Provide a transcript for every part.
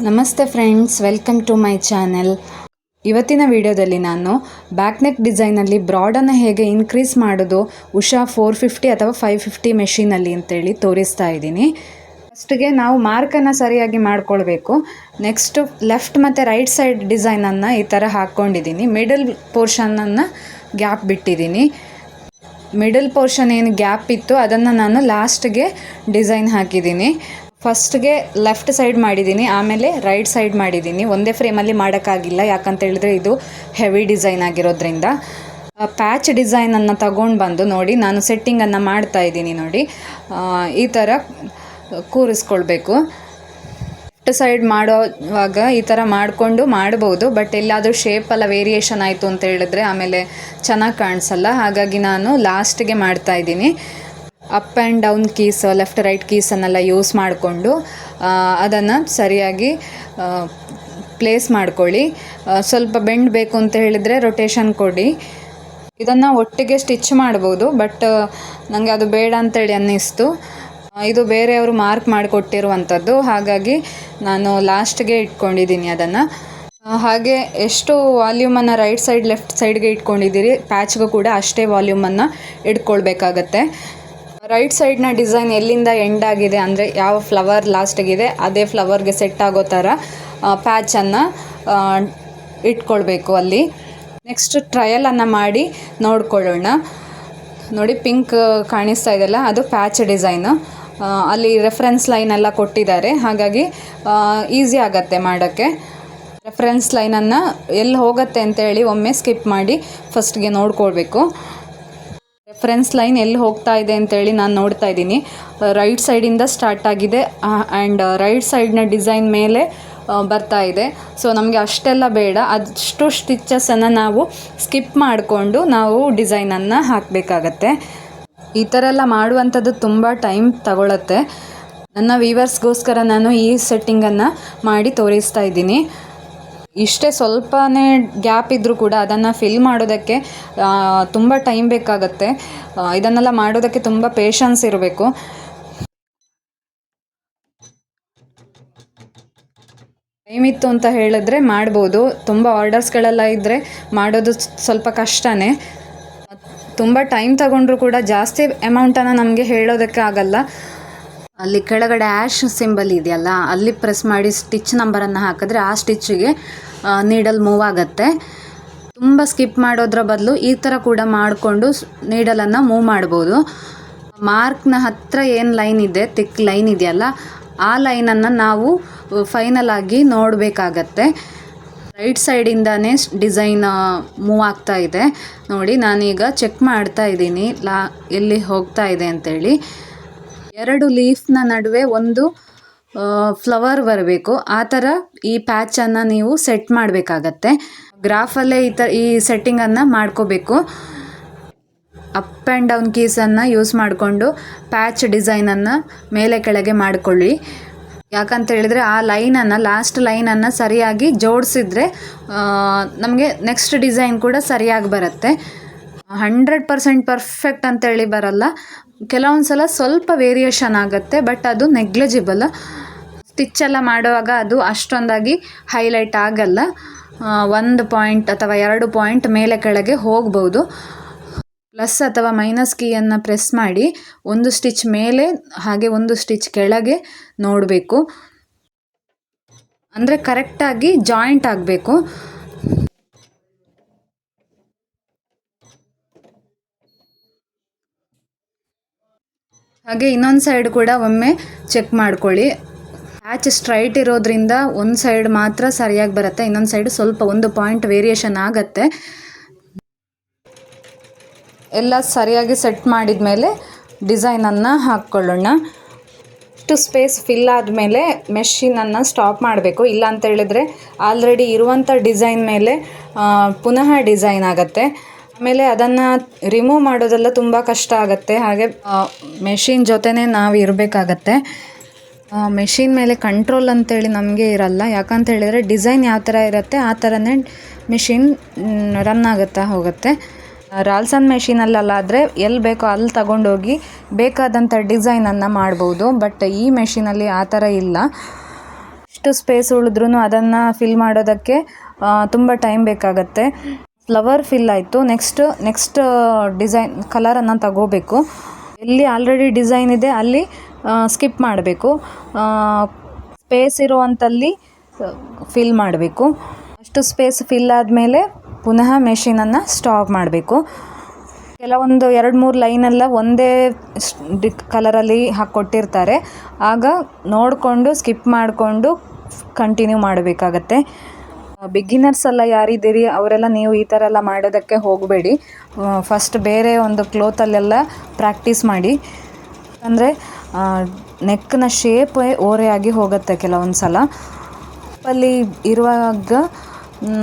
ನಮಸ್ತೆ friends, welcome to my channel. ಇವತ್ತಿನ ವಿಡಿಯೋದಲ್ಲಿ ನಾನು ಬ್ಯಾಕ್ ನೆಕ್ ಡಿಸೈನಲ್ಲಿ ಬ್ರಾಡನ್ನು ಹೇಗೆ ಇನ್ಕ್ರೀಸ್ ಮಾಡೋದು ಉಷಾ 450 ಅಥವಾ 550 ಮೆಷಿನಲ್ಲಿ ಅಂತೇಳಿ ತೋರಿಸ್ತಾ ಇದ್ದೀನಿ. ಫಸ್ಟ್ಗೆ ನಾವು ಮಾರ್ಕನ್ನು ಸರಿಯಾಗಿ ಮಾಡ್ಕೊಳ್ಬೇಕು. ನೆಕ್ಸ್ಟು ಲೆಫ್ಟ್ ಮತ್ತು ರೈಟ್ ಸೈಡ್ ಡಿಸೈನನ್ನು ಈ ಥರ ಹಾಕ್ಕೊಂಡಿದ್ದೀನಿ. ಮಿಡಲ್ ಪೋರ್ಷನನ್ನು ಗ್ಯಾಪ್ ಬಿಟ್ಟಿದ್ದೀನಿ. ಮಿಡಲ್ ಪೋರ್ಷನ್ ಏನು ಗ್ಯಾಪ್ ಇತ್ತು ಅದನ್ನು ನಾನು ಲಾಸ್ಟ್ಗೆ ಡಿಸೈನ್ ಹಾಕಿದ್ದೀನಿ. ಫಸ್ಟ್ಗೆ ಲೆಫ್ಟ್ ಸೈಡ್ ಮಾಡಿದ್ದೀನಿ, ಆಮೇಲೆ ರೈಟ್ ಸೈಡ್ ಮಾಡಿದ್ದೀನಿ. ಒಂದೇ ಫ್ರೇಮಲ್ಲಿ ಮಾಡೋಕ್ಕಾಗಿಲ್ಲ, ಯಾಕಂತ ಹೇಳಿದ್ರೆ ಇದು ಹೆವಿ ಡಿಸೈನ್ ಆಗಿರೋದ್ರಿಂದ. ಪ್ಯಾಚ್ ಡಿಸೈನನ್ನು ತಗೊಂಡು ಬಂದು ನೋಡಿ ನಾನು ಸೆಟ್ಟಿಂಗನ್ನು ಮಾಡ್ತಾ ಇದ್ದೀನಿ. ನೋಡಿ ಈ ಥರ ಕೂರಿಸ್ಕೊಳ್ಬೇಕು. ಲೆಫ್ಟ್ ಸೈಡ್ ಮಾಡೋವಾಗ ಈ ಥರ ಮಾಡಿಕೊಂಡು ಮಾಡ್ಬೋದು, ಬಟ್ ಎಲ್ಲಾದರೂ ಶೇಪೆಲ್ಲ ವೇರಿಯೇಷನ್ ಆಯಿತು ಅಂತ ಹೇಳಿದ್ರೆ ಆಮೇಲೆ ಚೆನ್ನಾಗಿ ಕಾಣಿಸಲ್ಲ. ಹಾಗಾಗಿ ನಾನು ಲಾಸ್ಟಿಗೆ ಮಾಡ್ತಾಯಿದ್ದೀನಿ. Up and down keys, left right ಕೀಸನ್ನೆಲ್ಲ ಯೂಸ್ ಮಾಡಿಕೊಂಡು ಅದನ್ನು ಸರಿಯಾಗಿ ಪ್ಲೇಸ್ ಮಾಡ್ಕೊಳ್ಳಿ. ಸ್ವಲ್ಪ ಬೆಂಡ್ ಬೇಕು ಅಂತ ಹೇಳಿದರೆ ರೊಟೇಷನ್ ಕೊಡಿ. ಇದನ್ನು ಒಟ್ಟಿಗೆ ಸ್ಟಿಚ್ ಮಾಡ್ಬೋದು, ಬಟ್ ನನಗೆ ಅದು ಬೇಡ ಅಂತೇಳಿ ಅನ್ನಿಸ್ತು. ಇದು ಬೇರೆಯವರು ಮಾರ್ಕ್ ಮಾಡಿಕೊಟ್ಟಿರುವಂಥದ್ದು, ಹಾಗಾಗಿ ನಾನು ಲಾಸ್ಟ್ಗೆ ಇಟ್ಕೊಂಡಿದ್ದೀನಿ ಅದನ್ನು. ಹಾಗೆ ಎಷ್ಟು ವಾಲ್ಯೂಮನ್ನು ರೈಟ್ ಸೈಡ್ ಲೆಫ್ಟ್ ಸೈಡ್ಗೆ ಇಟ್ಕೊಂಡಿದ್ದೀರಿ, ಪ್ಯಾಚ್ಗೂ ಕೂಡ ಅಷ್ಟೇ ವಾಲ್ಯೂಮನ್ನು ಇಟ್ಕೊಳ್ಬೇಕಾಗತ್ತೆ. ರೈಟ್ ಸೈಡ್ನ ಡಿಸೈನ್ ಎಲ್ಲಿಂದ ಎಂಡ್ ಆಗಿದೆ ಅಂದರೆ ಯಾವ ಫ್ಲವರ್ ಲಾಸ್ಟಿಗಿದೆ ಅದೇ ಫ್ಲವರ್ಗೆ ಸೆಟ್ ಆಗೋ ಥರ ಪ್ಯಾಚನ್ನು ಇಟ್ಕೊಳ್ಬೇಕು ಅಲ್ಲಿ. ನೆಕ್ಸ್ಟ್ ಟ್ರಯಲನ್ನು ಮಾಡಿ ನೋಡ್ಕೊಳ್ಳೋಣ. ನೋಡಿ ಪಿಂಕ್ ಕಾಣಿಸ್ತಾ ಇದೆಯಲ್ಲ, ಅದು ಪ್ಯಾಚ್ ಡಿಸೈನು. ಅಲ್ಲಿ ರೆಫರೆನ್ಸ್ ಲೈನೆಲ್ಲ ಕೊಟ್ಟಿದ್ದಾರೆ, ಹಾಗಾಗಿ ಈಸಿ ಆಗುತ್ತೆ ಮಾಡೋಕ್ಕೆ. ರೆಫರೆನ್ಸ್ ಲೈನನ್ನು ಎಲ್ಲಿ ಹೋಗುತ್ತೆ ಅಂತೇಳಿ ಒಮ್ಮೆ ಸ್ಕಿಪ್ ಮಾಡಿ ಫಸ್ಟ್ಗೆ ನೋಡ್ಕೊಳ್ಬೇಕು. ರೆಫರೆನ್ಸ್ ಲೈನ್ ಎಲ್ಲಿ ಹೋಗ್ತಾ ಇದೆ ಅಂತೇಳಿ ನಾನು ನೋಡ್ತಾ ಇದ್ದೀನಿ. ರೈಟ್ ಸೈಡಿಂದ ಸ್ಟಾರ್ಟ್ ಆಗಿದೆ ಆ್ಯಂಡ್ ರೈಟ್ ಸೈಡ್ನ ಡಿಸೈನ್ ಮೇಲೆ ಬರ್ತಾ ಇದೆ. ಸೊ ನಮಗೆ ಅಷ್ಟೆಲ್ಲ ಬೇಡ, ಅಷ್ಟು ಸ್ಟಿಚಸನ್ನು ನಾವು ಸ್ಕಿಪ್ ಮಾಡಿಕೊಂಡು ನಾವು ಡಿಸೈನನ್ನು ಹಾಕಬೇಕಾಗತ್ತೆ. ಈ ಥರ ಎಲ್ಲ ಮಾಡುವಂಥದ್ದು ತುಂಬ ಟೈಮ್ ತಗೊಳುತ್ತೆ. ನನ್ನ ವ್ಯೂವರ್ಸ್ಗೋಸ್ಕರ ನಾನು ಈ ಸೆಟ್ಟಿಂಗನ್ನು ಮಾಡಿ ತೋರಿಸ್ತಾ ಇದ್ದೀನಿ. ಇಷ್ಟೇ ಸ್ವಲ್ಪನೇ ಗ್ಯಾಪ್ ಇದ್ದರೂ ಕೂಡ ಅದನ್ನು ಫಿಲ್ ಮಾಡೋದಕ್ಕೆ ತುಂಬ ಟೈಮ್ ಬೇಕಾಗತ್ತೆ. ಇದನ್ನೆಲ್ಲ ಮಾಡೋದಕ್ಕೆ ತುಂಬ ಪೇಷನ್ಸ್ ಇರಬೇಕು. ಟೈಮ್ ಇತ್ತು ಅಂತ ಹೇಳಿದ್ರೆ ಮಾಡ್ಬೋದು. ತುಂಬ ಆರ್ಡರ್ಸ್ಗಳೆಲ್ಲ ಇದ್ದರೆ ಮಾಡೋದು ಸ್ವಲ್ಪ ಕಷ್ಟನೇ. ತುಂಬ ಟೈಮ್ ತಗೊಂಡ್ರೂ ಕೂಡ ಜಾಸ್ತಿ ಅಮೌಂಟನ್ನು ನಮಗೆ ಹೇಳೋದಕ್ಕೆ ಆಗಲ್ಲ. ಅಲ್ಲಿ ಕೆಳಗಡೆ ಆ್ಯಶ್ ಸಿಂಬಲ್ ಇದೆಯಲ್ಲ, ಅಲ್ಲಿ ಪ್ರೆಸ್ ಮಾಡಿ ಸ್ಟಿಚ್ ನಂಬರನ್ನು ಹಾಕಿದ್ರೆ ಆ ಸ್ಟಿಚ್ಚಿಗೆ ನೀಡಲ್ ಮೂವ್ ಆಗುತ್ತೆ. ತುಂಬ ಸ್ಕಿಪ್ ಮಾಡೋದ್ರ ಬದಲು ಈ ಥರ ಕೂಡ ಮಾಡಿಕೊಂಡು ನೀಡಲನ್ನು ಮೂವ್ ಮಾಡ್ಬೋದು. ಮಾರ್ಕ್ನ ಹತ್ತಿರ ಏನು ಲೈನ್ ಇದೆ, ತಿಕ್ ಲೈನ್ ಇದೆಯಲ್ಲ, ಆ ಲೈನನ್ನು ನಾವು ಫೈನಲ್ ಆಗಿ ನೋಡಬೇಕಾಗತ್ತೆ. ರೈಟ್ ಸೈಡಿಂದನೇ ಡಿಸೈನ್ ಮೂವ್ ಆಗ್ತಾ ಇದೆ. ನೋಡಿ ನಾನೀಗ ಚೆಕ್ ಮಾಡ್ತಾ ಇದ್ದೀನಿ ಎಲ್ಲಿ ಹೋಗ್ತಾ ಇದೆ ಅಂತೇಳಿ. 2 ಲೀಫ್ನ ನಡುವೆ ಒಂದು ಫ್ಲವರ್ ಬರಬೇಕು, ಆ ಥರ ಈ ಪ್ಯಾಚನ್ನು ನೀವು ಸೆಟ್ ಮಾಡಬೇಕಾಗತ್ತೆ. ಗ್ರಾಫಲ್ಲೇ ಈ ಸೆಟ್ಟಿಂಗನ್ನು ಮಾಡ್ಕೋಬೇಕು. ಅಪ್ ಆ್ಯಂಡ್ ಡೌನ್ ಕೀಸನ್ನು ಯೂಸ್ ಮಾಡಿಕೊಂಡು ಪ್ಯಾಚ್ ಡಿಸೈನನ್ನು ಮೇಲೆ ಕೆಳಗೆ ಮಾಡಿಕೊಳ್ಳಿ. ಯಾಕಂತ ಹೇಳಿದರೆ ಆ ಲೈನನ್ನು, ಲಾಸ್ಟ್ ಲೈನನ್ನು ಸರಿಯಾಗಿ ಜೋಡಿಸಿದ್ರೆ ನಮಗೆ ನೆಕ್ಸ್ಟ್ ಡಿಸೈನ್ ಕೂಡ ಸರಿಯಾಗಿ ಬರುತ್ತೆ. 100% ಪರ್ಫೆಕ್ಟ್ ಅಂತೇಳಿ ಬರಲ್ಲ, ಕೆಲವೊಂದು ಸಲ ಸ್ವಲ್ಪ ವೇರಿಯೇಷನ್ ಆಗುತ್ತೆ, ಬಟ್ ಅದು ನೆಗ್ಲಿಜಿಬಲ್. ಸ್ಟಿಚ್ಚೆಲ್ಲ ಮಾಡುವಾಗ ಅದು ಅಷ್ಟೊಂದಾಗಿ ಹೈಲೈಟ್ ಆಗಲ್ಲ. 1 ಪಾಯಿಂಟ್ ಅಥವಾ 2 ಪಾಯಿಂಟ್ ಮೇಲೆ ಕೆಳಗೆ ಹೋಗ್ಬೋದು. ಪ್ಲಸ್ ಅಥವಾ ಮೈನಸ್ ಕೀಯನ್ನು ಪ್ರೆಸ್ ಮಾಡಿ ಒಂದು ಸ್ಟಿಚ್ ಮೇಲೆ ಹಾಗೆ ಒಂದು ಸ್ಟಿಚ್ ಕೆಳಗೆ ನೋಡಬೇಕು, ಅಂದರೆ ಕರೆಕ್ಟಾಗಿ ಜಾಯಿಂಟ್ ಆಗಬೇಕು. ಹಾಗೆ ಇನ್ನೊಂದು ಸೈಡ್ ಕೂಡ ಒಮ್ಮೆ ಚೆಕ್ ಮಾಡ್ಕೊಳ್ಳಿ. ಪ್ಯಾಚ್ ಸ್ಟ್ರೈಟ್ ಇರೋದ್ರಿಂದ ಒಂದು ಸೈಡ್ ಮಾತ್ರ ಸರಿಯಾಗಿ ಬರುತ್ತೆ, ಇನ್ನೊಂದು ಸೈಡ್ ಸ್ವಲ್ಪ 1 ಪಾಯಿಂಟ್ ವೇರಿಯೇಷನ್ ಆಗುತ್ತೆ. ಎಲ್ಲ ಸರಿಯಾಗಿ ಸೆಟ್ ಮಾಡಿದ ಮೇಲೆ ಡಿಸೈನನ್ನು ಹಾಕ್ಕೊಳ್ಳೋಣ. ಇಷ್ಟು ಸ್ಪೇಸ್ ಫಿಲ್ ಆದಮೇಲೆ ಮೆಷಿನನ್ನು ಸ್ಟಾಪ್ ಮಾಡಬೇಕು. ಇಲ್ಲ ಅಂತ ಹೇಳಿದ್ರೆ ಆಲ್ರೆಡಿ ಇರುವಂಥ ಡಿಸೈನ್ ಮೇಲೆ ಪುನಃ ಡಿಸೈನ್ ಆಗುತ್ತೆ. ಆಮೇಲೆ ಅದನ್ನು ರಿಮೂವ್ ಮಾಡೋದೆಲ್ಲ ತುಂಬ ಕಷ್ಟ ಆಗುತ್ತೆ. ಹಾಗೆ ಮೆಷಿನ್ ಜೊತೆನೇ ನಾವು ಇರಬೇಕಾಗತ್ತೆ. ಮೆಷಿನ್ ಮೇಲೆ ಕಂಟ್ರೋಲ್ ಅಂತೇಳಿ ನಮಗೆ ಇರಲ್ಲ, ಯಾಕಂತ ಹೇಳಿದರೆ ಡಿಸೈನ್ ಯಾವ ಥರ ಇರುತ್ತೆ ಆ ಥರನೇ ಮೆಷಿನ್ ರನ್ ಆಗುತ್ತಾ ಹೋಗುತ್ತೆ. ರಾಲ್ಸನ್ ಮೆಷಿನಲ್ಲಾದರೆ ಎಲ್ಲಿ ಬೇಕೋ ಅಲ್ಲಿ ತಗೊಂಡೋಗಿ ಬೇಕಾದಂಥ ಡಿಸೈನನ್ನು ಮಾಡ್ಬೋದು. ಬಟ್ ಈ ಮೆಷಿನಲ್ಲಿ ಆ ಥರ ಇಲ್ಲ. ಎಷ್ಟು ಸ್ಪೇಸ್ ಉಳಿದ್ರೂ ಅದನ್ನು ಫಿಲ್ ಮಾಡೋದಕ್ಕೆ ತುಂಬ ಟೈಮ್ ಬೇಕಾಗತ್ತೆ. ಫ್ಲವರ್ ಫಿಲ್ ಆಯಿತು. ನೆಕ್ಸ್ಟ್ ಡಿಸೈನ್ ಕಲರನ್ನು ತಗೋಬೇಕು. ಎಲ್ಲಿ ಆಲ್ರೆಡಿ ಡಿಸೈನ್ ಇದೆ ಅಲ್ಲಿ ಸ್ಕಿಪ್ ಮಾಡಬೇಕು. ಸ್ಪೇಸ್ ಇರುವಂಥಲ್ಲಿ ಫಿಲ್ ಮಾಡಬೇಕು. ಅಷ್ಟು ಸ್ಪೇಸ್ ಫಿಲ್ ಆದಮೇಲೆ ಪುನಃ ಮೆಷಿನನ್ನು ಸ್ಟಾಪ್ ಮಾಡಬೇಕು. ಕೆಲವೊಂದು 2-3 ಲೈನೆಲ್ಲ ಒಂದೇ ಕಲರಲ್ಲಿ ಹಾಕ್ಕೊಟ್ಟಿರ್ತಾರೆ. ಆಗ ನೋಡಿಕೊಂಡು ಸ್ಕಿಪ್ ಮಾಡಿಕೊಂಡು ಕಂಟಿನ್ಯೂ ಮಾಡಬೇಕಾಗತ್ತೆ. ಬಿಗಿನರ್ಸ್ ಎಲ್ಲ ಯಾರಿದ್ದೀರಿ ಅವರೆಲ್ಲ ನೀವು ಈ ಥರ ಎಲ್ಲ ಮಾಡೋದಕ್ಕೆ ಹೋಗಬೇಡಿ. ಫಸ್ಟ್ ಬೇರೆ ಒಂದು ಕ್ಲೋತಲ್ಲೆಲ್ಲ ಪ್ರಾಕ್ಟೀಸ್ ಮಾಡಿ. ಅಂದರೆ ನೆಕ್ನ ಶೇಪೇ ಓರೆಯಾಗಿ ಹೋಗುತ್ತೆ ಕೆಲವೊಂದು ಸಲ. ಅಲ್ಲಿ ಇರುವಾಗ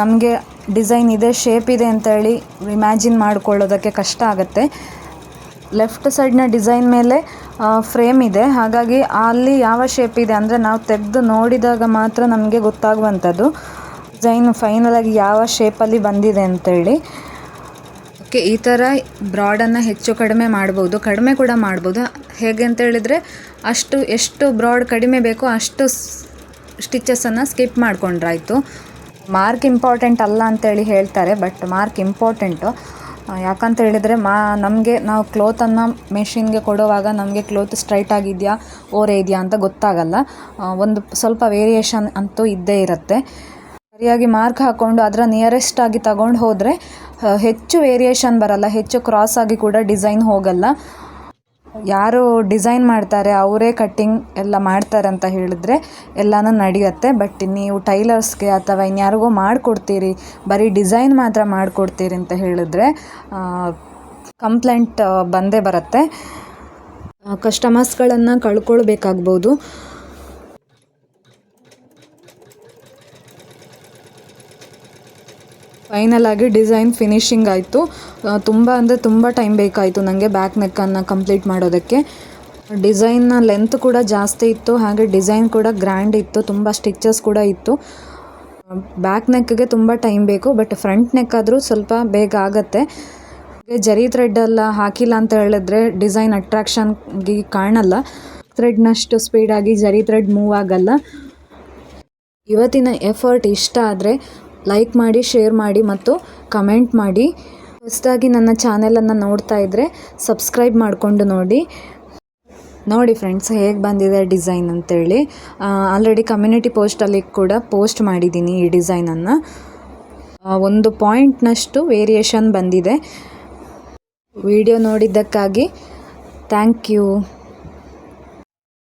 ನಮಗೆ ಡಿಸೈನ್ ಇದೆ, ಶೇಪ್ ಇದೆ ಅಂತೇಳಿ ಇಮ್ಯಾಜಿನ್ ಮಾಡ್ಕೊಳ್ಳೋದಕ್ಕೆ ಕಷ್ಟ ಆಗುತ್ತೆ. ಲೆಫ್ಟ್ ಸೈಡ್ನ ಡಿಸೈನ್ ಮೇಲೆ ಫ್ರೇಮ್ ಇದೆ, ಹಾಗಾಗಿ ಅಲ್ಲಿ ಯಾವ ಶೇಪ್ ಇದೆ ಅಂದರೆ ನಾವು ತೆಗೆದು ನೋಡಿದಾಗ ಮಾತ್ರ ನಮಗೆ ಗೊತ್ತಾಗುವಂಥದ್ದು ಡಿಸೈನ್ ಫೈನಲಾಗಿ ಯಾವ ಶೇಪಲ್ಲಿ ಬಂದಿದೆ ಅಂತೇಳಿ. ಓಕೆ, ಈ ಥರ ಬ್ರಾಡನ್ನು ಹೆಚ್ಚು ಕಡಿಮೆ ಮಾಡ್ಬೋದು, ಕಡಿಮೆ ಕೂಡ ಮಾಡ್ಬೋದು. ಹೇಗೆ ಅಂತ ಹೇಳಿದರೆ ಎಷ್ಟು ಬ್ರಾಡ್ ಕಡಿಮೆ ಬೇಕೋ ಅಷ್ಟು ಸ್ಟಿಚಸನ್ನು ಸ್ಕಿಪ್ ಮಾಡ್ಕೊಂಡ್ರಾಯ್ತು. ಮಾರ್ಕ್ ಇಂಪಾರ್ಟೆಂಟ್ ಅಲ್ಲ ಅಂತೇಳಿ ಹೇಳ್ತಾರೆ, ಬಟ್ ಮಾರ್ಕ್ ಇಂಪಾರ್ಟೆಂಟು. ಯಾಕಂತ ಹೇಳಿದರೆ ನಾವು ಕ್ಲೋತನ್ನು ಮೆಷಿನ್ಗೆ ಕೊಡುವಾಗ ನಮಗೆ ಕ್ಲೋತ್ ಸ್ಟ್ರೈಟ್ ಆಗಿದೆಯಾ ಓರೆ ಇದೆಯಾ ಅಂತ ಗೊತ್ತಾಗಲ್ಲ. ಒಂದು ಸ್ವಲ್ಪ ವೇರಿಯೇಷನ್ ಅಂತೂ ಇದ್ದೇ ಇರುತ್ತೆ. ಸರಿಯಾಗಿ ಮಾರ್ಕ್ ಹಾಕ್ಕೊಂಡು ಅದರ ನಿಯರೆಸ್ಟ್ ಆಗಿ ತಗೊಂಡು ಹೋದರೆ ಹೆಚ್ಚು ವೇರಿಯೇಷನ್ ಬರಲ್ಲ, ಹೆಚ್ಚು ಕ್ರಾಸ್ ಆಗಿ ಕೂಡ ಡಿಸೈನ್ ಹೋಗಲ್ಲ. ಯಾರು ಡಿಸೈನ್ ಮಾಡ್ತಾರೆ ಅವರೇ ಕಟ್ಟಿಂಗ್ ಎಲ್ಲ ಮಾಡ್ತಾರೆ ಅಂತ ಹೇಳಿದ್ರೆ ಎಲ್ಲನೂ ನಡೆಯುತ್ತೆ. ಬಟ್ ನೀವು ಟೈಲರ್ಸ್ಗೆ ಅಥವಾ ಇನ್ಯಾರಿಗೋ ಮಾಡಿಕೊಡ್ತೀರಿ, ಬರೀ ಡಿಸೈನ್ ಮಾತ್ರ ಮಾಡಿಕೊಡ್ತೀರಿ ಅಂತ ಹೇಳಿದ್ರೆ ಕಂಪ್ಲೇಂಟ್ ಬಂದೇ ಬರುತ್ತೆ. ಕಸ್ಟಮರ್ಸ್ಗಳನ್ನು ಕಳ್ಕೊಳ್ಬೇಕಾಗ್ಬೋದು. ಫೈನಲ್ ಆಗಿ ಡಿಸೈನ್ ಫಿನಿಶಿಂಗ್ ಆಯಿತು. ತುಂಬ ಟೈಮ್ ಬೇಕಾಯಿತು ನನಗೆ ಬ್ಯಾಕ್ ನೆಕ್ಕನ್ನು ಕಂಪ್ಲೀಟ್ ಮಾಡೋದಕ್ಕೆ. ಡಿಸೈನ್ನ ಲೆಂತ್ ಕೂಡ ಜಾಸ್ತಿ ಇತ್ತು, ಹಾಗೆ ಡಿಸೈನ್ ಕೂಡ ಗ್ರ್ಯಾಂಡ್ ಇತ್ತು, ತುಂಬ ಸ್ಟಿಚಸ್ ಕೂಡ ಇತ್ತು. ಬ್ಯಾಕ್ ನೆಕ್ಗೆ ತುಂಬ ಟೈಮ್ ಬೇಕು, ಬಟ್ ಫ್ರಂಟ್ ನೆಕ್ ಆದರೂ ಸ್ವಲ್ಪ ಬೇಗ ಆಗುತ್ತೆ. ಜರಿ ಥ್ರೆಡ್ಡೆಲ್ಲ ಹಾಕಿಲ್ಲ ಅಂತ ಹೇಳಿದ್ರೆ ಡಿಸೈನ್ ಅಟ್ರಾಕ್ಷನ್ಗೆ ಕಾಣಲ್ಲ. ಥ್ರೆಡ್ನಷ್ಟು ಸ್ಪೀಡಾಗಿ ಜರಿ ಥ್ರೆಡ್ ಮೂವ್ ಆಗಲ್ಲ. ಇವತ್ತಿನ ಎಫರ್ಟ್ ಇಷ್ಟ ಆದರೆ ಲೈಕ್ ಮಾಡಿ, ಶೇರ್ ಮಾಡಿ ಮತ್ತು ಕಮೆಂಟ್ ಮಾಡಿ. ಹೊಸದಾಗಿ ನನ್ನ ಚಾನೆಲನ್ನು ನೋಡ್ತಾ ಇದ್ದರೆ ಸಬ್ಸ್ಕ್ರೈಬ್ ಮಾಡಿಕೊಂಡು ನೋಡಿ ಫ್ರೆಂಡ್ಸ್ ಹೇಗೆ ಬಂದಿದೆ ಡಿಸೈನ್ ಅಂತೇಳಿ. ಆಲ್ರೆಡಿ ಕಮ್ಯುನಿಟಿ ಪೋಸ್ಟಲ್ಲಿ ಕೂಡ ಪೋಸ್ಟ್ ಮಾಡಿದ್ದೀನಿ ಈ ಡಿಸೈನನ್ನು. 1 ಪಾಯಿಂಟ್ನಷ್ಟು ವೇರಿಯೇಷನ್ ಬಂದಿದೆ. ವಿಡಿಯೋ ನೋಡಿದ್ದಕ್ಕಾಗಿ ಥ್ಯಾಂಕ್ ಯು.